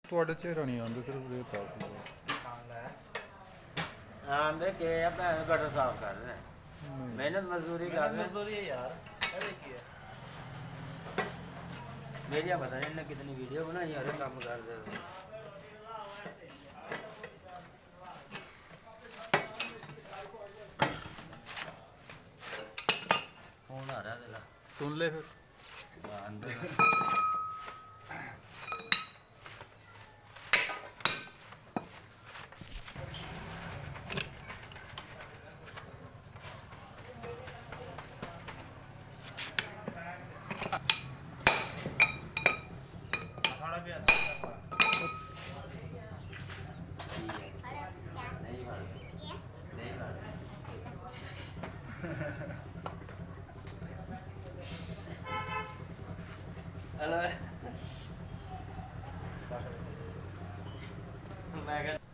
ਤੁਹਾਡੇ ਚਿਹਰਾ ਨਹੀਂ ਆਉਂਦਾ ਸਿਰਫ ਰੇਤ ਆ ਸੀ ਆਂਦੇ ਕਿ ਆ ਭੈਣ ਗਟਰ ਸਾਫ਼ ਕਰ ਰਹੇ ਮਿਹਨਤ ਮਜ਼ਦੂਰੀ ਕਰ ਰਹੇ ਮਜ਼ਦੂਰੀ ਹੈ ਯਾਰ ਇਹ ਕੀ ਹੈ मेरिया पता नहीं इन्हें कितनी वीडियो बनाई यार काम कर दे फोन आ रहा तेरा सुन ले फिर हेलो मैं